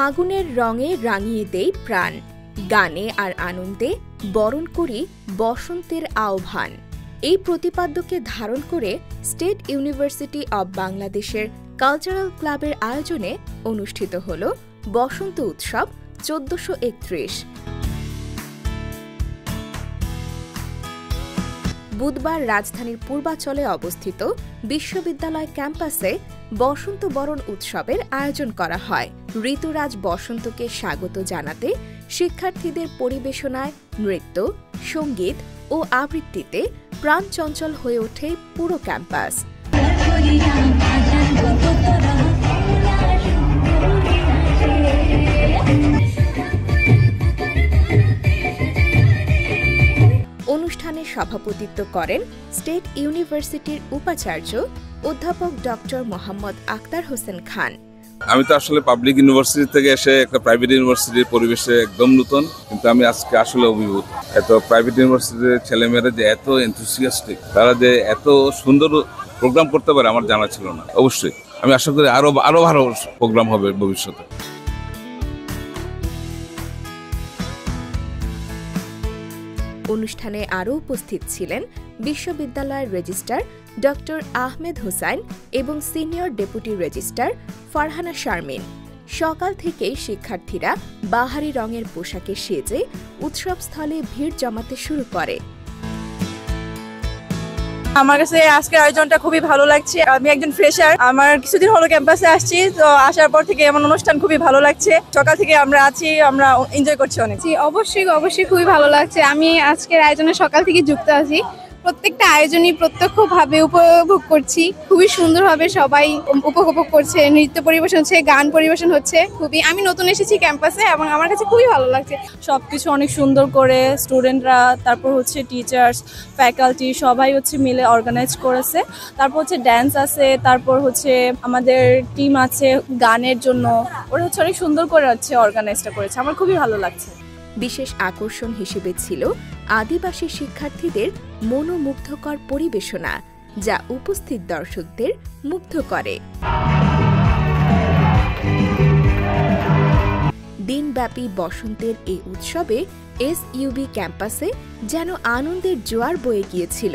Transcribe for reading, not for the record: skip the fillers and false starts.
ফাগুনের রঙে রাঙিয়ে দেই প্রাণ, গানে আর আনন্দে বরণ করি বসন্তের আহ্বান। এই প্রতিপাদ্যকে ধারণ করে স্টেট ইউনিভার্সিটি অব বাংলাদেশের কালচারাল ক্লাবের আয়োজনে অনুষ্ঠিত হল বসন্ত উৎসব 1431। বুধবার রাজধানীর পূর্বাঞ্চলে অবস্থিত বিশ্ববিদ্যালয় ক্যাম্পাসে বসন্ত বরণ উৎসবের আয়োজন করা হয়। ঋতুরাজ বসন্তকে স্বাগত জানাতে শিক্ষার্থীদের পরিবেশনায় নৃত্য, সঙ্গীত ও আবৃত্তিতে প্রাণচঞ্চল হয়ে ওঠে পুরো ক্যাম্পাস। অনুষ্ঠানে সভাপতিত্ব করেন স্টেট ইউনিভার্সিটির উপাচার্য অধ্যাপক ডক্টর মোহাম্মদ আক্তার হোসেন খান। আমি তো আসলে পাবলিক ইউনিভার্সিটি থেকে এসে একটা প্রাইভেট ইউনিভার্সিটির পরিবেশে একদম নতুন, কিন্তু আমি আজকে আসলে অভিভূত। এত প্রাইভেট ইউনিভার্সিটির ছেলেমেয়েরা যে এত এনথুসিয়াস্টিক, তারা যে এত সুন্দর প্রোগ্রাম করতে পারে আমার জানা ছিল না। অবশ্যই আমি আশা করি আরো ভালো প্রোগ্রাম হবে ভবিষ্যতে। অনুষ্ঠানে আরও উপস্থিত ছিলেন বিশ্ববিদ্যালয়ের রেজিস্ট্রার ডক্টর আহমেদ হোসাইন এবং senior deputy registrar Farhana Sharmin. সকাল থেকেই শিক্ষার্থীরা বাহারি রঙের পোশাকে সেজে উৎসবস্থলে ভিড় জমাতে শুরু করে। আমার কাছে আজকের আয়োজনটা খুবই ভালো লাগছে। আমি একজন ফ্রেশার, আমার কিছুদিন হলো ক্যাম্পাসে আসছি, তো আসার পর থেকে এমন অনুষ্ঠান খুবই ভালো লাগছে। সকাল থেকে আমরা আছি, আমরা এনজয় করছি অনেক। অবশ্যই খুবই ভালো লাগছে। আমি আজকের আয়োজনে সকাল থেকে যুক্ত আছি। প্রত্যেকটা আয়োজনই প্রত্যক্ষভাবে উপভোগ করছি। খুবই সুন্দরভাবে সবাই উপভোগ করছে, নৃত্য পরিবেশন হচ্ছে, গান পরিবেশন হচ্ছে। আমি নতুন এসেছি ক্যাম্পাসে এবং আমার কাছে খুবই ভালো লাগছে। সবকিছু অনেক সুন্দর করে স্টুডেন্টরা, তারপর হচ্ছে টিচার্স, ফ্যাকাল্টি সবাই হচ্ছে মিলে অর্গানাইজ করেছে। তারপর হচ্ছে ড্যান্স আছে, তারপর হচ্ছে আমাদের টিম আছে গানের জন্য। ওরা হচ্ছে অনেক সুন্দর করে হচ্ছে অর্গানাইজটা করেছে। আমার খুবই ভালো লাগছে। বিশেষ আকর্ষণ হিসেবে ছিল আদিবাসী শিক্ষার্থীদের মনোমুগ্ধকর পরিবেশনা, যা উপস্থিত দর্শকদের মুগ্ধ করে। দিনব্যাপী বসন্তের এই উৎসবে এসইউবি ক্যাম্পাসে যেন আনন্দের জোয়ার বয়ে গিয়েছিল।